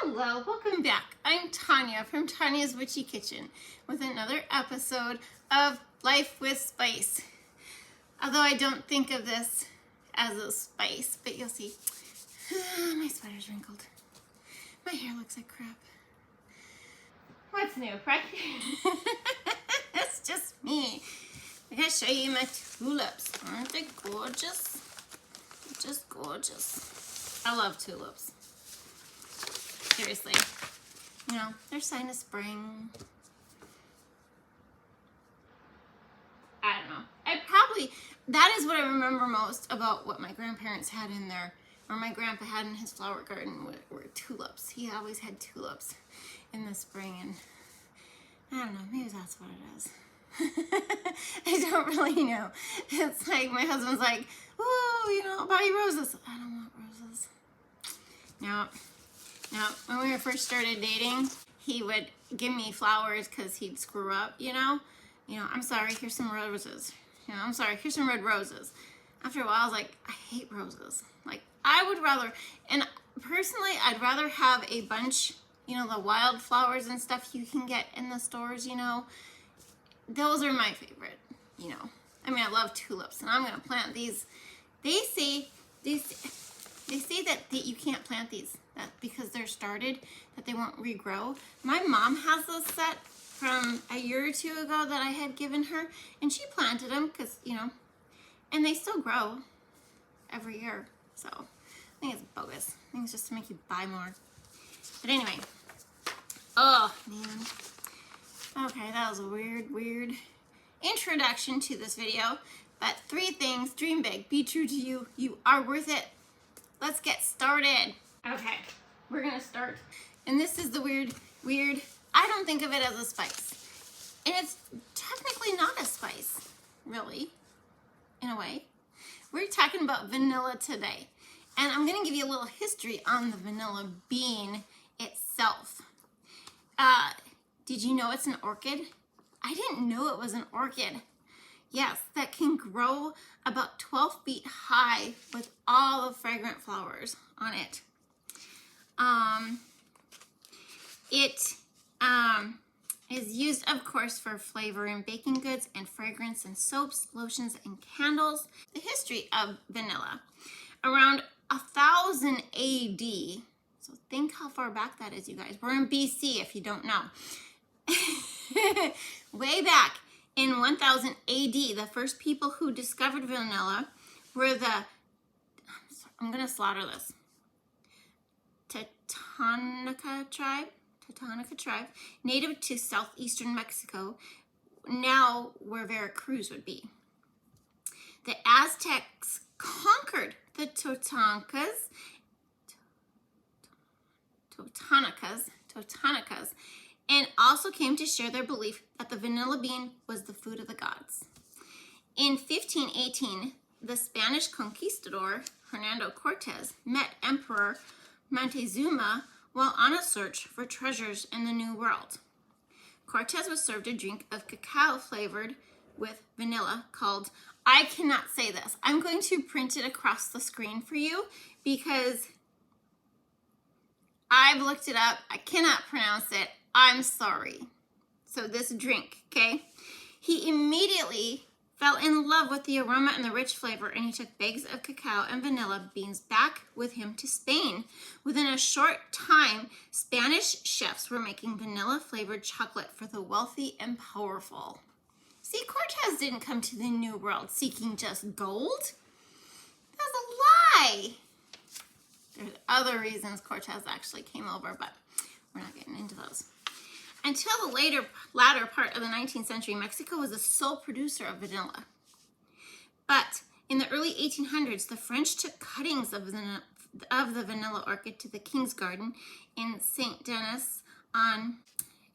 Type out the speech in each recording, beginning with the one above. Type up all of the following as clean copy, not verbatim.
Hello, welcome back. I'm Tonya from Tonya's Witchy Kitchen with another episode of Life with Spice. Although I don't think of this as a spice, but you'll see. My sweater's wrinkled. My hair looks like crap. What's new, right? It's just me. I gotta show you my tulips. Aren't they gorgeous? Just gorgeous. I love tulips. Seriously. You know, they're sign of spring. I don't know. That is what I remember most about what my grandparents had in there, or my grandpa had in his flower garden, were tulips. He always had tulips in the spring, and I don't know, maybe that's what it is. I don't really know. It's like my husband's like, oh, you know, I'll buy you roses. I don't want roses. No. Now, when we first started dating, he would give me flowers because he'd screw up, you know, I'm sorry, here's some roses. I'm sorry, here's some red roses. After a while, I was like, I hate roses. Like, I would rather, and personally, I'd rather have a bunch, the wild flowers and stuff you can get in the stores, Those are my favorite, I mean, I love tulips, and I'm going to plant these. They say that you can't plant these because they're started, that they won't regrow. My mom has those set from a year or two ago that I had given her, and she planted them because, and they still grow every year. So I think it's bogus. I think it's just to make you buy more. But anyway, oh man. Okay, that was a weird introduction to this video. But 3 things: dream big, be true to you, you are worth it. Let's get started. Okay, we're gonna start. And this is the weird, I don't think of it as a spice. And it's technically not a spice, really, in a way. We're talking about vanilla today. And I'm gonna give you a little history on the vanilla bean itself. Did you know it's an orchid? I didn't know it was an orchid. Yes, that can grow about 12 feet high with all the fragrant flowers on it. It is used, of course, for flavor in baking goods and fragrance in soaps, lotions, and candles. The history of vanilla. Around 1000 AD, so think how far back that is, you guys. We're in BC, if you don't know. Way back in 1000 AD, the first people who discovered vanilla were I'm going to slaughter this, Totonica tribe, native to southeastern Mexico, now where Veracruz would be. The Aztecs conquered the Totonicas, and also came to share their belief that the vanilla bean was the food of the gods. In 1518, the Spanish conquistador Hernando Cortez met Emperor Montezuma while on a search for treasures in the New World. Cortez was served a drink of cacao flavored with vanilla called, I cannot say this. I'm going to print it across the screen for you because I've looked it up. I cannot pronounce it. I'm sorry. So this drink, okay? He immediately fell in love with the aroma and the rich flavor, and he took bags of cacao and vanilla beans back with him to Spain. Within a short time, Spanish chefs were making vanilla-flavored chocolate for the wealthy and powerful. See, Cortez didn't come to the New World seeking just gold. That's a lie. There's other reasons Cortez actually came over, but we're not getting into those. Until the latter part of the 19th century, Mexico was the sole producer of vanilla. But in the early 1800s, the French took cuttings of the vanilla orchid to the King's Garden in Saint Denis on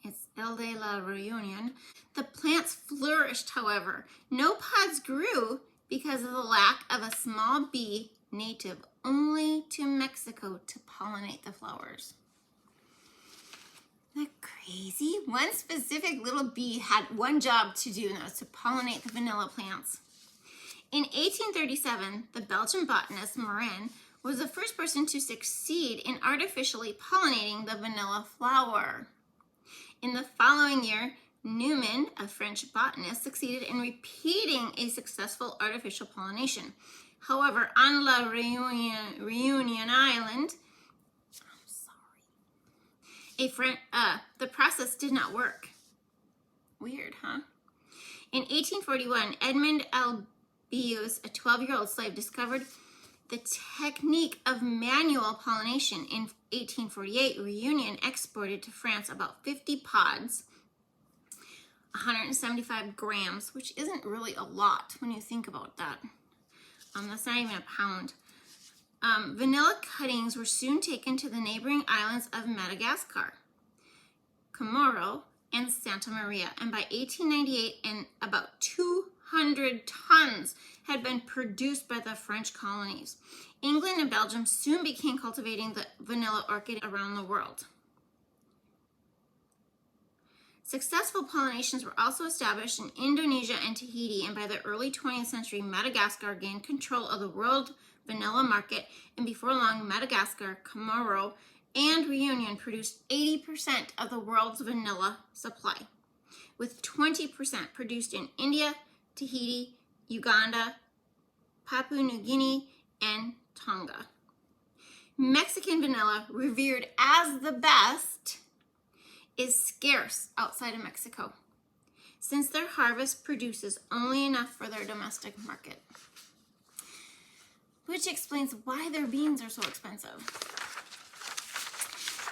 Ile de la Réunion. The plants flourished, however. No pods grew because of the lack of a small bee native only to Mexico to pollinate the flowers. Isn't that crazy? One specific little bee had one job to do, and that was to pollinate the vanilla plants. In 1837, the Belgian botanist Morin was the first person to succeed in artificially pollinating the vanilla flower. In the following year, Newman, a French botanist, succeeded in repeating a successful artificial pollination. However, on La Reunion Island, the process did not work. Weird, huh? In 1841, Edmund Albius, a 12-year-old slave, discovered the technique of manual pollination. In 1848, Reunion exported to France about 50 pods, 175 grams, which isn't really a lot when you think about that. That's not even a pound. Vanilla cuttings were soon taken to the neighboring islands of Madagascar, Comoro, and Santa Maria, and by 1898, about 200 tons had been produced by the French colonies. England and Belgium soon began cultivating the vanilla orchid around the world. Successful pollinations were also established in Indonesia and Tahiti, and by the early 20th century, Madagascar gained control of the world vanilla market, and before long, Madagascar, Comoro, and Reunion produced 80% of the world's vanilla supply, with 20% produced in India, Tahiti, Uganda, Papua New Guinea, and Tonga. Mexican vanilla, revered as the best, is scarce outside of Mexico, since their harvest produces only enough for their domestic market, which explains why their beans are so expensive.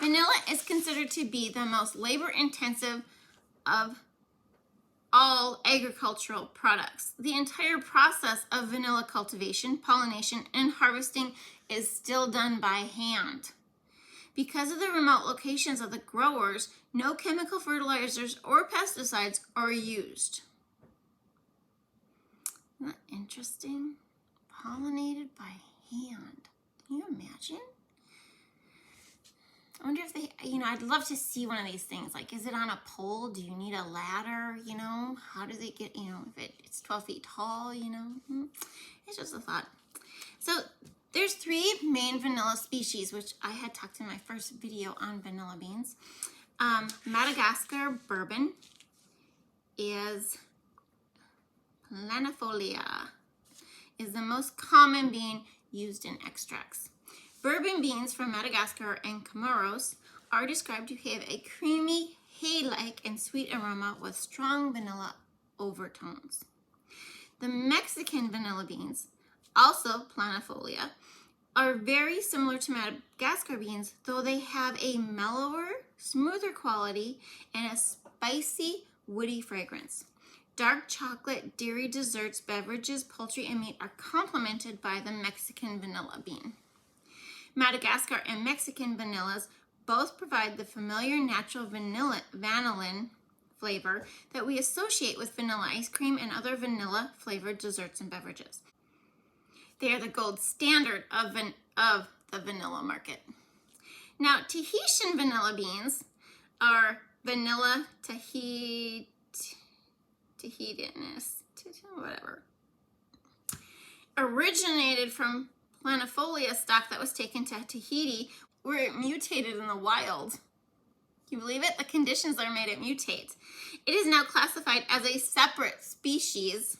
Vanilla is considered to be the most labor-intensive of all agricultural products. The entire process of vanilla cultivation, pollination, and harvesting is still done by hand. Because of the remote locations of the growers, no chemical fertilizers or pesticides are used. Isn't that interesting? Pollinated by hand. Can you imagine? I wonder if they, I'd love to see one of these things. Like, is it on a pole? Do you need a ladder? How do they get, if it's 12 feet tall, It's just a thought. So there's 3 main vanilla species, which I had talked in my first video on vanilla beans. Madagascar bourbon is planifolia, is the most common bean used in extracts. Bourbon beans from Madagascar and Comoros are described to have a creamy, hay-like, and sweet aroma with strong vanilla overtones. The Mexican vanilla beans, also planifolia, are very similar to Madagascar beans, though they have a mellower, smoother quality and a spicy, woody fragrance. Dark chocolate, dairy desserts, beverages, poultry, and meat are complemented by the Mexican vanilla bean. Madagascar and Mexican vanillas both provide the familiar natural vanillin flavor that we associate with vanilla ice cream and other vanilla-flavored desserts and beverages. They are the gold standard of the vanilla market. Now, Tahitian vanilla beans are vanilla Tahitianus, whatever. Originated from planifolia stock that was taken to Tahiti, where it mutated in the wild. Can you believe it? The conditions that made it mutate. It is now classified as a separate species,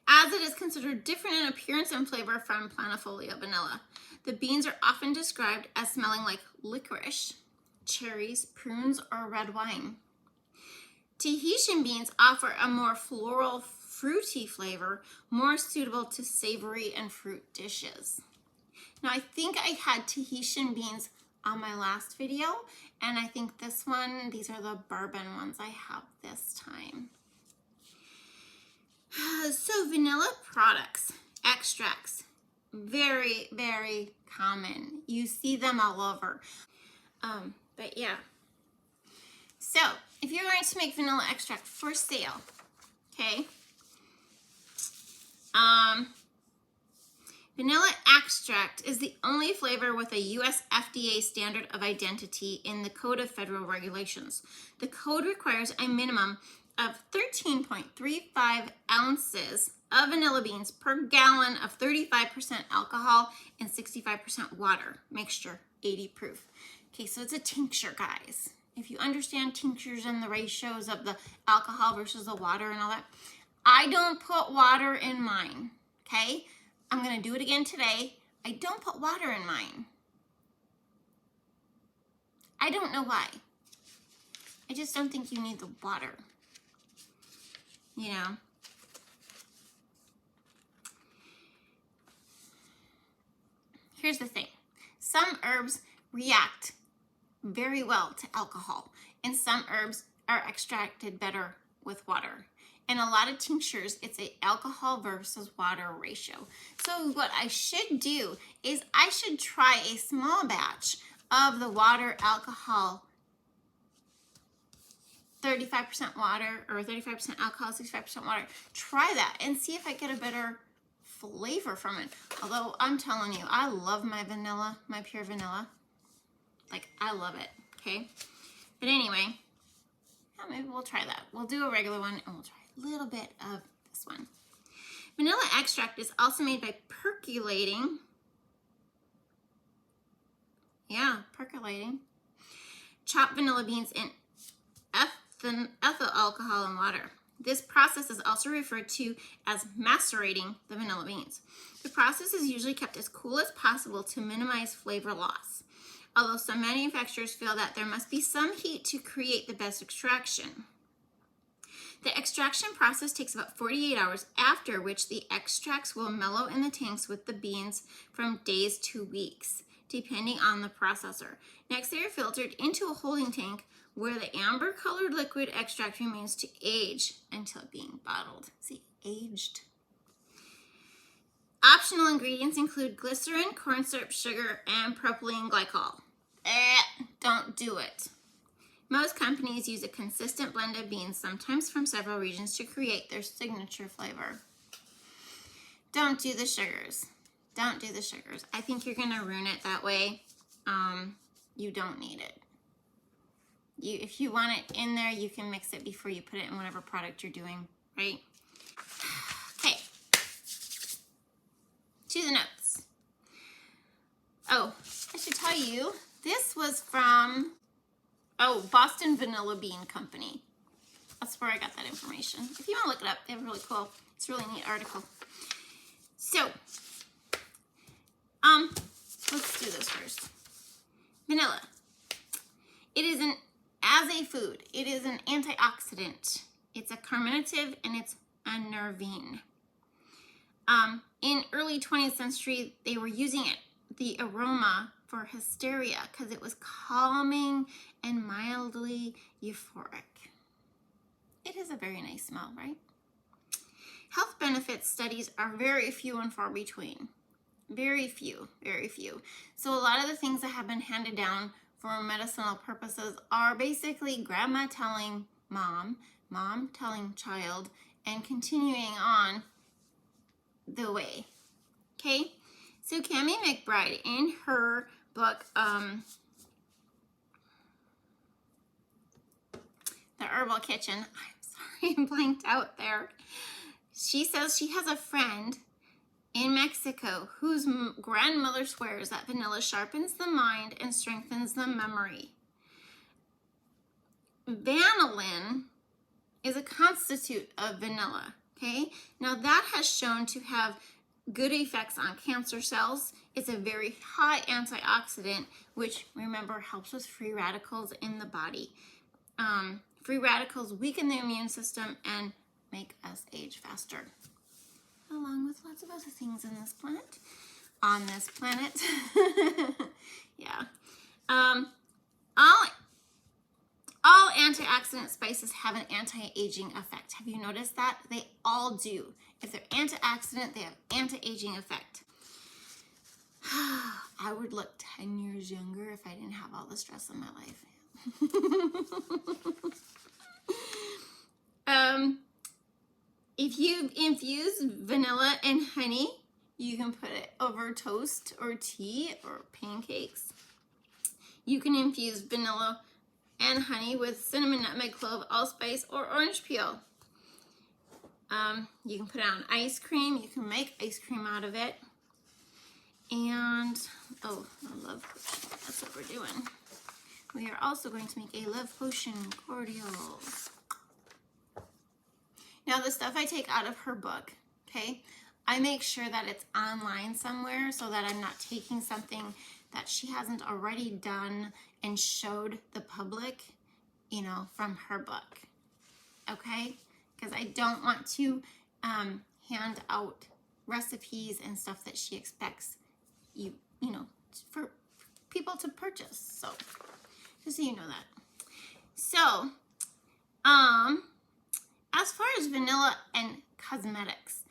as it is considered different in appearance and flavor from planifolia vanilla. The beans are often described as smelling like licorice, cherries, prunes, or red wine. Tahitian beans offer a more floral, fruity flavor, more suitable to savory and fruit dishes. Now, I think I had Tahitian beans on my last video, and I think these are the bourbon ones I have this time. So vanilla products, extracts, very, very common. You see them all over. But yeah. So if you're going to make vanilla extract for sale, okay, vanilla extract is the only flavor with a U.S. FDA standard of identity in the Code of Federal Regulations. The code requires a minimum of 13.35 ounces of vanilla beans per gallon of 35% alcohol and 65% water. Mixture, 80 proof. Okay, so it's a tincture, guys. If you understand tinctures and the ratios of the alcohol versus the water and all that, I don't put water in mine, okay? I'm going to do it again today. I don't put water in mine. I don't know why. I just don't think you need the water. You know? Here's the thing. Some herbs react very well to alcohol, and some herbs are extracted better with water. In a lot of tinctures, it's an alcohol versus water ratio. So what I should do is I should try a small batch of the water alcohol, 35% water or 35% alcohol, 65% water. Try that and see if I get a better flavor from it. Although I'm telling you, I love my vanilla, my pure vanilla. Like, I love it, okay? But anyway, yeah, maybe we'll try that. We'll do a regular one and we'll try a little bit of this one. Vanilla extract is also made by percolating. Yeah, percolating. Chopped vanilla beans in ethyl alcohol and water. This process is also referred to as macerating the vanilla beans. The process is usually kept as cool as possible to minimize flavor loss, although some manufacturers feel that there must be some heat to create the best extraction. The extraction process takes about 48 hours, after which the extracts will mellow in the tanks with the beans from days to weeks, depending on the processor. Next, they are filtered into a holding tank where the amber-colored liquid extract remains to age until being bottled. See, aged. Optional ingredients include glycerin, corn syrup, sugar, and propylene glycol. Don't do it. Most companies use a consistent blend of beans, sometimes from several regions, to create their signature flavor. Don't do the sugars. Don't do the sugars. I think you're going to ruin it that way. You don't need it. If you want it in there, you can mix it before you put it in whatever product you're doing, right? Okay. To the notes. Oh, I should tell you, this was from, Boston Vanilla Bean Company. That's where I got that information. If you want to look it up, they have a really cool, it's a really neat article. So, let's do this first. Vanilla. It is as a food, it is an antioxidant. It's a carminative and it's unnerving. In early 20th century, they were using it, the aroma, for hysteria because it was calming and mildly euphoric. It is a very nice smell, right? Health benefits studies are very few and far between. Very few, very few. So a lot of the things that have been handed down for medicinal purposes are basically grandma telling mom, mom telling child, and continuing on the way. Okay? So Cammie McBride, in her book, The Herbal Kitchen, I'm sorry, I'm blanked out there. She says she has a friend in Mexico whose grandmother swears that vanilla sharpens the mind and strengthens the memory. Vanillin is a constituent of vanilla, okay? Now that has shown to have good effects on cancer cells. It's a very high antioxidant, which, remember, helps with free radicals in the body. Free radicals weaken the immune system and make us age faster, along with lots of other things in this plant, on this planet. Yeah. All antioxidant spices have an anti-aging effect. Have you noticed that? They all do. If they're antioxidant, they have anti-aging effect. I would look 10 years younger if I didn't have all the stress in my life. If you infuse vanilla and honey, you can put it over toast or tea or pancakes. You can infuse vanilla and honey with cinnamon, nutmeg, clove, allspice, or orange peel. You can put it on ice cream. You can make ice cream out of it. And, oh, a love potion. That's what we're doing. We are also going to make a love potion cordial. Now, the stuff I take out of her book, okay, I make sure that it's online somewhere so that I'm not taking something that she hasn't already done and showed the public, you know, from her book, okay? Because I don't want to hand out recipes and stuff that she expects you know, for people to purchase. So, just so you know that. So, as far as vanilla and cosmetics,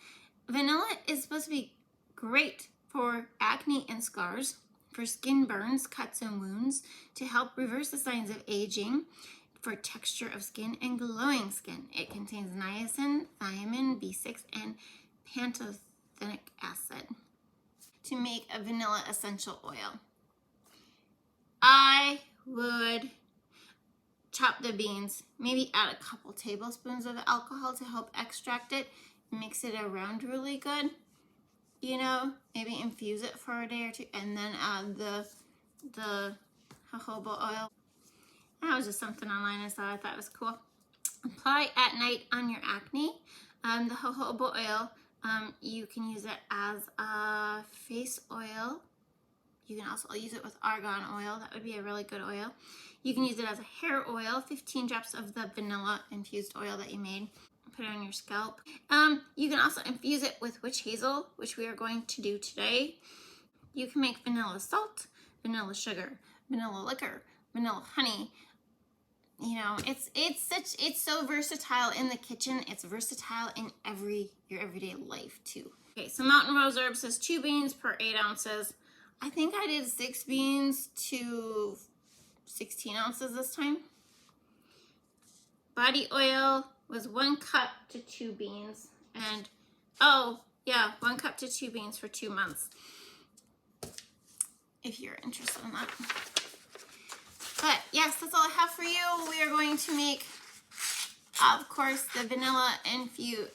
vanilla is supposed to be great for acne and scars, for skin burns, cuts, and wounds, to help reverse the signs of aging, for texture of skin and glowing skin. It contains niacin, thiamine, B6, and pantothenic acid to make a vanilla essential oil. I would chop the beans, maybe add a couple tablespoons of alcohol to help extract it, mix it around really good, you know, maybe infuse it for a day or two, and then add the jojoba oil. That was just something online I saw. I thought it was cool. Apply at night on your acne. The jojoba oil, you can use it as a face oil. You can also use it with argan oil. That would be a really good oil. You can use it as a hair oil, 15 drops of the vanilla infused oil that you made. Put it on your scalp. You can also infuse it with witch hazel, which we are going to do today. You can make vanilla salt, vanilla sugar, vanilla liquor, vanilla honey. You know, it's so versatile in the kitchen. It's versatile in your everyday life too. Okay, so Mountain Rose Herb says 2 beans per 8 ounces. I think I did 6 beans to 16 ounces this time. Body oil was 1 cup to 2 beans. And, oh, yeah, 1 cup to 2 beans for 2 months. If you're interested in that. But, yes, that's all I have for you. We are going to make, of course, the vanilla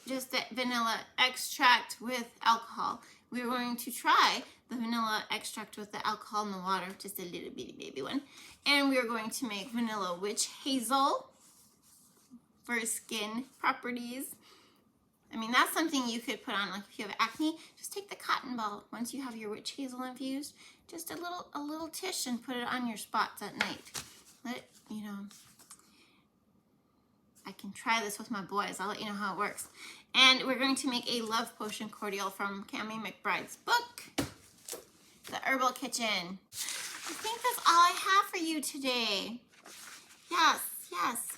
just the vanilla extract with alcohol. We're going to try the vanilla extract with the alcohol in the water, just a little bitty baby one. And we are going to make vanilla witch hazel for skin properties. I mean, that's something you could put on, like if you have acne, just take the cotton ball once you have your witch hazel infused, just a little tish, and put it on your spots at night. Let it, you know, I can try this with my boys. I'll let you know how it works. And we're going to make a love potion cordial from Cammie McBride's book, The Herbal Kitchen. I think that's all I have for you today. Yes, yes.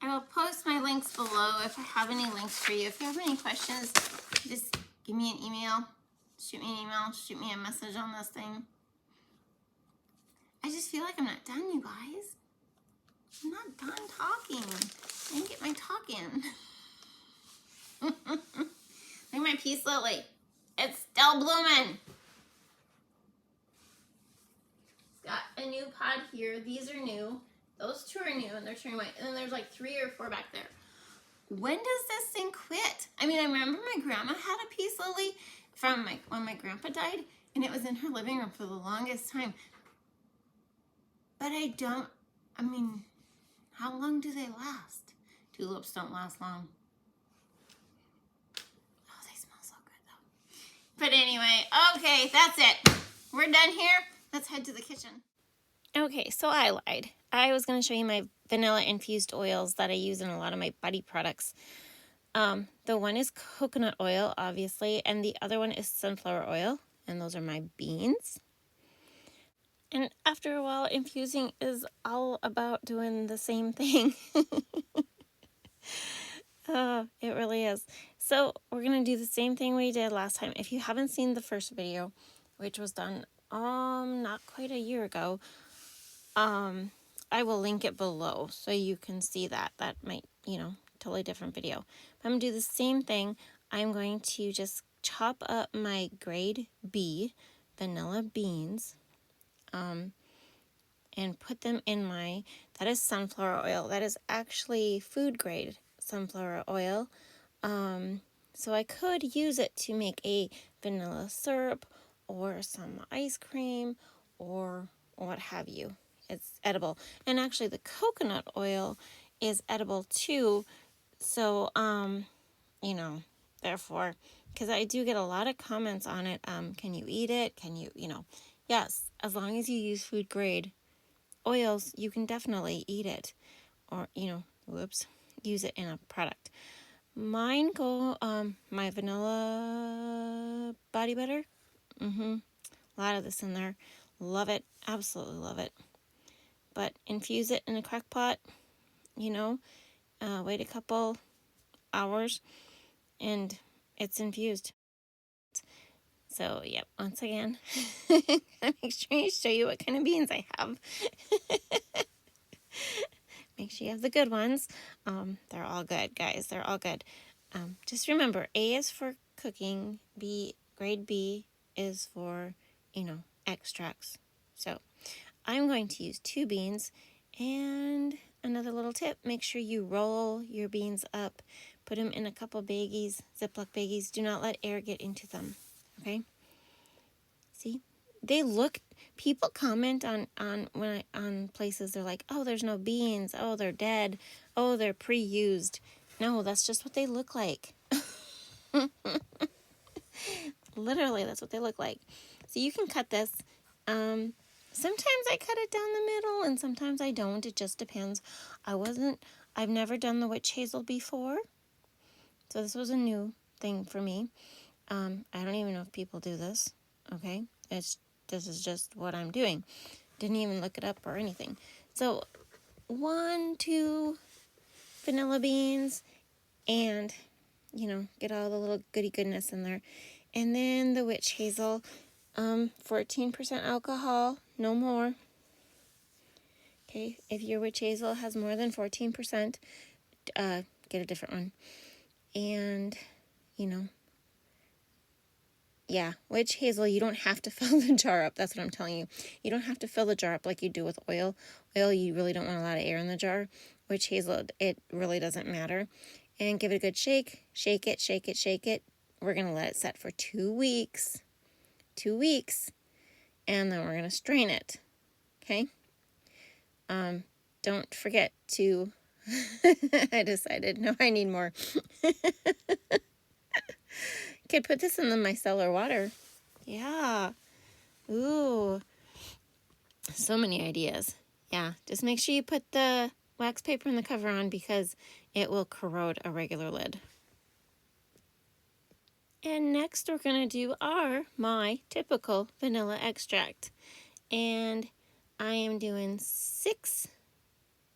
I will post my links below if I have any links for you. If you have any questions, just give me an email. Shoot me an email. Shoot me a message on this thing. I just feel like I'm not done, you guys. I'm not done talking. I didn't get my talk in. Look at my peace lily. It's still blooming. It's got a new pod here. These are new. Those 2 are new and they're turning white. And then there's like 3 or 4 back there. When does this thing quit? I mean, I remember my grandma had a peace lily from when my grandpa died, and it was in her living room for the longest time. But I mean, how long do they last? Tulips don't last long. Oh, they smell so good though. But anyway, okay, that's it. We're done here. Let's head to the kitchen. Okay, so I lied. I was going to show you my vanilla infused oils that I use in a lot of my body products. The one is coconut oil, obviously, and the other one is sunflower oil, and those are my beans. And after a while, infusing is all about doing the same thing. Oh, it really is. So we're going to do the same thing we did last time. If you haven't seen the first video, which was done not quite a year ago, I will link it below so you can see that. That might, you know, totally different video. But I'm going to do the same thing. I'm going to just chop up my grade B vanilla beans and put them in that is sunflower oil. That is actually food grade sunflower oil. So I could use it to make a vanilla syrup or some ice cream or what have you. It's edible. And actually the coconut oil is edible too. So, therefore, because I do get a lot of comments on it. Can you eat it? Can you, yes, as long as you use food grade oils, you can definitely eat it or, use it in a product. Mine go, my vanilla body butter. A lot of this in there. Love it. Absolutely love it. But infuse it in a crock pot, wait a couple hours and it's infused. So, yep, once again, make sure you show you what kind of beans I have. Make sure you have the good ones. They're all good, guys. They're all good. Just remember, A is for cooking, grade B is for, extracts. So, I'm going to use 2 beans, and another little tip, make sure you roll your beans up. Put them in a couple baggies, Ziploc baggies. Do not let air get into them, okay? See? People comment on places, they're like, oh, there's no beans, oh, they're dead, oh, they're pre-used. No, that's just what they look like. Literally, that's what they look like. So you can cut this. Sometimes I cut it down the middle and sometimes I don't. It just depends. I've never done the witch hazel before. So this was a new thing for me. I don't even know if people do this. Okay. This is just what I'm doing. Didn't even look it up or anything. So 1, 2 vanilla beans and, get all the little goody goodness in there. And then the witch hazel, 14% alcohol, no more. Okay, if your witch hazel has more than 14%, get a different one. And, yeah, witch hazel, you don't have to fill the jar up. That's what I'm telling you. You don't have to fill the jar up like you do with oil. Oil, you really don't want a lot of air in the jar. Witch hazel, it really doesn't matter. And give it a good shake. Shake it, shake it, shake it. We're going to let it set for 2 weeks. 2 weeks. And then we're going to strain it. Okay? Don't forget to... I decided, no, I need more. Could put this in the micellar water. Yeah. Ooh. So many ideas. Yeah. Just make sure you put the wax paper and the cover on because it will corrode a regular lid. And next we're going to do my typical vanilla extract. And I am doing 6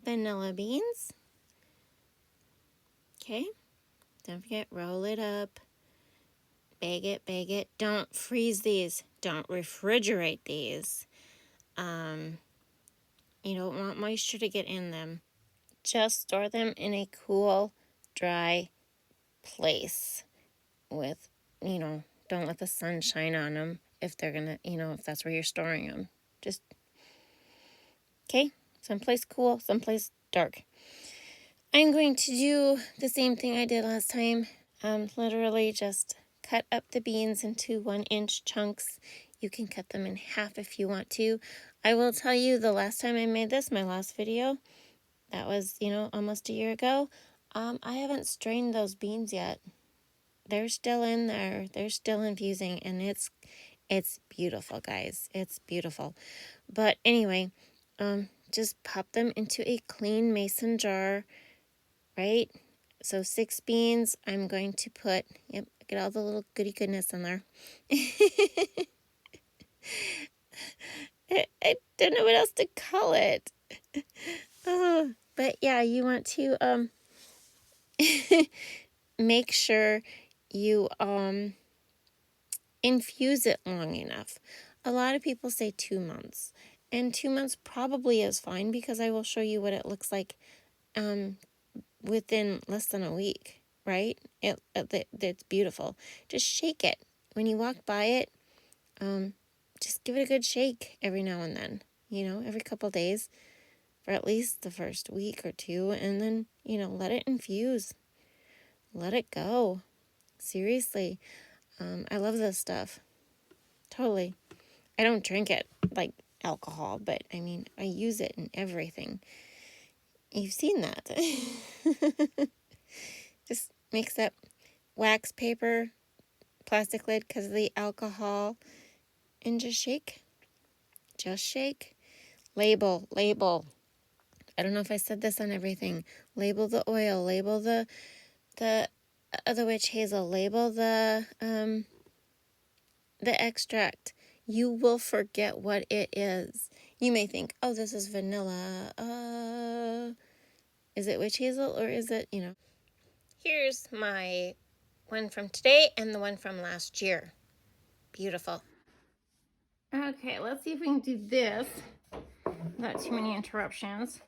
vanilla beans. Okay. Don't forget, roll it up. Bag it, bag it. Don't freeze these. Don't refrigerate these. You don't want moisture to get in them. Just store them in a cool, dry place with, don't let the sun shine on them if they're gonna, if that's where you're storing them. Just, okay, someplace cool, someplace dark. I'm going to do the same thing I did last time. Literally just cut up the beans into 1-inch chunks. You can cut them in half if you want to. I will tell you, the last time I made this, my last video, that was, almost a year ago, I haven't strained those beans yet. They're still in there. They're still infusing, and it's beautiful, guys. It's beautiful. But anyway, just pop them into a clean mason jar, right? So 6 beans, I'm going to put, get all the little goody goodness in there. I don't know what else to call it. Oh, but yeah, you want to make sure you infuse it long enough. A lot of people say 2 months, and 2 months probably is fine because I will show you what it looks like within less than a week, right? It's beautiful. Just shake it. When you walk by it, just give it a good shake every now and then, every couple days for at least the first week or two, and then, let it infuse. Let it go. Seriously. I love this stuff. Totally. I don't drink it like alcohol, but I mean, I use it in everything. You've seen that. Just mix up wax paper, plastic lid because of the alcohol, and just shake. Just shake. Label. I don't know if I said this on everything. Label the oil. Label the witch hazel. Label the extract. You will forget what it is. You may think, oh, this is vanilla. Is it witch hazel or is it, Here's my one from today and the one from last year. Beautiful. Okay, let's see if we can do this without too many interruptions.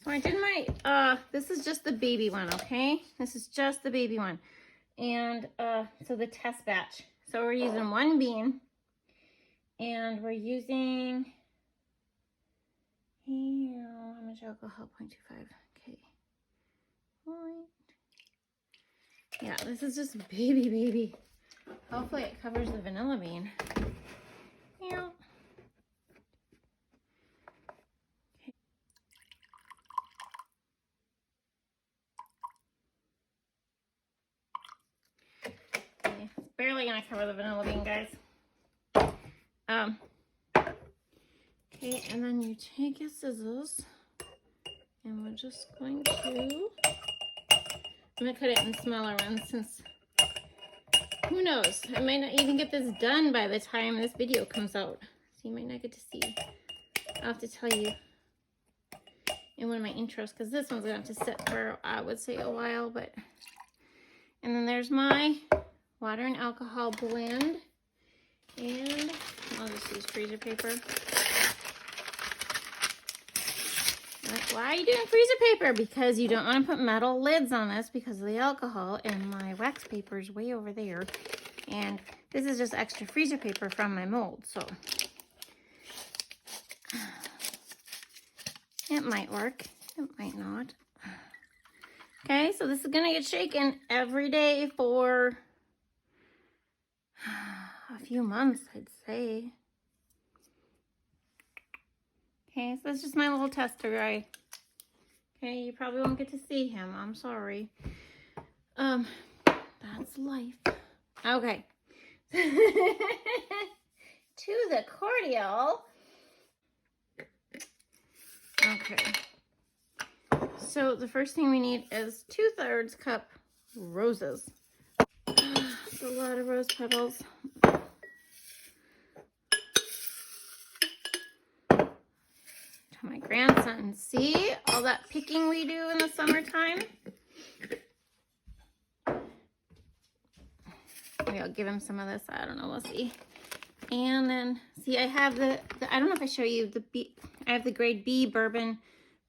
So I did my, this is just the baby one, okay? This is just the baby one. And so the test batch. So we're using 1 bean. And we're using, how much alcohol? 0.25. Okay. Yeah, this is just baby. Hopefully it covers the vanilla bean. Yeah. Okay. It's barely gonna cover the vanilla bean, guys. Okay, and then you take your scissors, and we're just going to, I'm gonna cut it in smaller ones since, who knows, I might not even get this done by the time this video comes out. So you might not get to see. I'll have to tell you in one of my intros, because this one's gonna have to sit for, I would say, a while, but, and then there's my water and alcohol blend, and I'll just use freezer paper. Why are you doing freezer paper? Because you don't want to put metal lids on this because of the alcohol, and my wax paper is way over there. And this is just extra freezer paper from my mold, so it might work. It might not. Okay, so this is going to get shaken every day for a few months, I'd say. Okay, so that's just my little tester guy. Okay, you probably won't get to see him. I'm sorry. That's life. Okay. To the cordial. Okay. So the first thing we need is 2/3 cup roses. That's a lot of rose petals. To my grandson. See all that picking we do in the summertime? Maybe I'll give him some of this. I don't know. We'll see. And then, see, I have the I don't know if I show you I have the grade B bourbon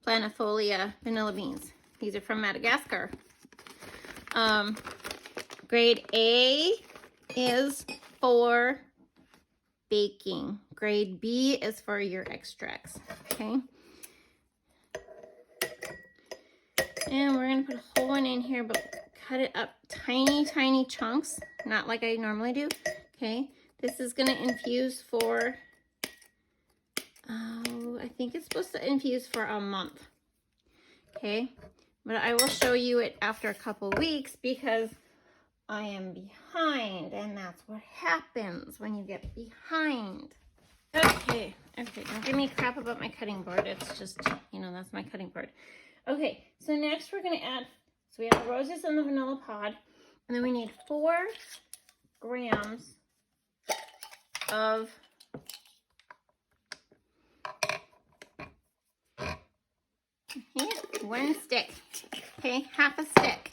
planifolia vanilla beans. These are from Madagascar. Grade A is for baking. Grade B is for your extracts. Okay. And we're going to put a whole one in here, but cut it up tiny chunks, not like I normally do. Okay. This is going to infuse for, I think it's supposed to infuse for a month. Okay. But I will show you it after a couple weeks because I am behind, and that's what happens when you get behind. Okay, don't give me crap about my cutting board. It's just, that's my cutting board. Okay, so next we're going to add, so we have the roses and the vanilla pod, and then we need 4 grams of okay, 1 stick. Okay, half a stick.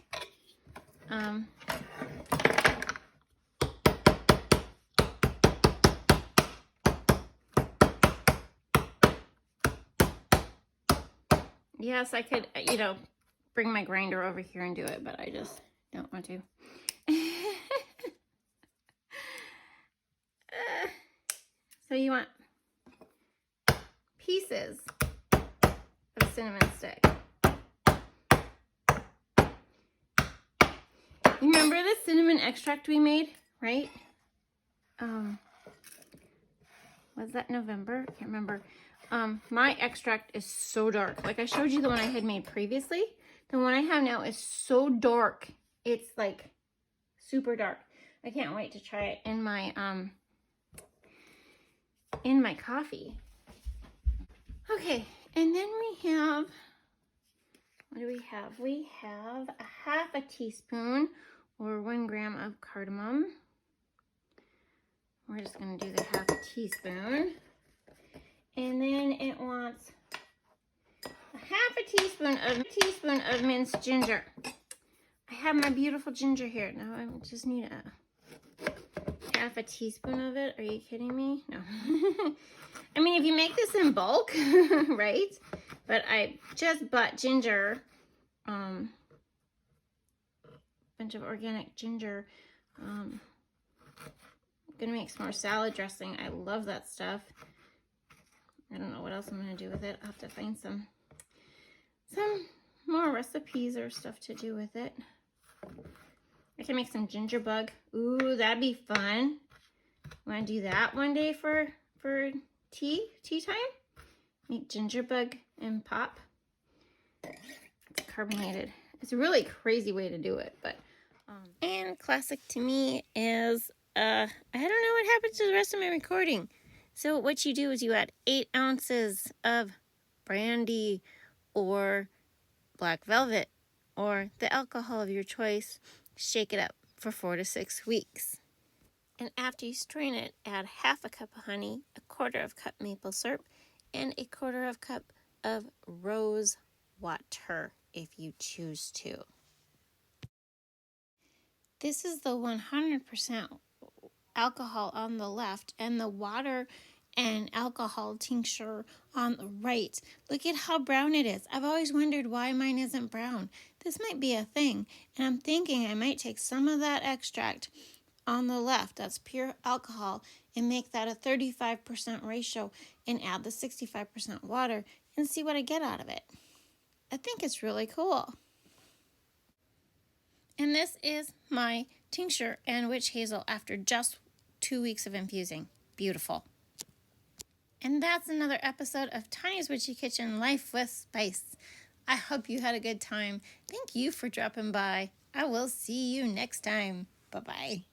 Yes, I could, bring my grinder over here and do it, but I just don't want to. So you want pieces of cinnamon stick. You remember the cinnamon extract we made, right? Was that November? I can't remember. My extract is so dark. Like I showed you the one I had made previously. The one I have now is so dark. It's like super dark. I can't wait to try it in my coffee. Okay, and then we have, what do we have? We have a half a teaspoon or 1 gram of cardamom. We're just going to do the half a teaspoon. And then it wants a half a teaspoon of minced ginger. I have my beautiful ginger here. Now I just need a half a teaspoon of it. Are you kidding me? No. I mean, if you make this in bulk, right? But I just bought ginger, bunch of organic ginger. I'm gonna make some more salad dressing. I love that stuff. I don't know what else I'm gonna do with it. I'll have to find some more recipes or stuff to do with it. I can make some ginger bug. Ooh, that'd be fun. Want to do that one day for tea time? Make ginger bug and pop. It's carbonated. It's a really crazy way to do it, but and classic to me is I don't know what happens to the rest of my recording. So what you do is you add 8 ounces of brandy or black velvet or the alcohol of your choice. Shake it up for 4 to 6 weeks. And after you strain it, add half a cup of honey, 1/4 cup maple syrup, and 1/4 cup of rose water if you choose to. This is the 100% alcohol on the left and the water and alcohol tincture on the right. Look at how brown it is. I've always wondered why mine isn't brown. This might be a thing, and I'm thinking I might take some of that extract on the left, that's pure alcohol, and make that a 35% ratio and add the 65% water and see what I get out of it. I think it's really cool. And this is my tincture and witch hazel after just 2 weeks of infusing. Beautiful. And that's another episode of Tonya's Witchy Kitchen Life with Spice. I hope you had a good time. Thank you for dropping by. I will see you next time. Bye-bye.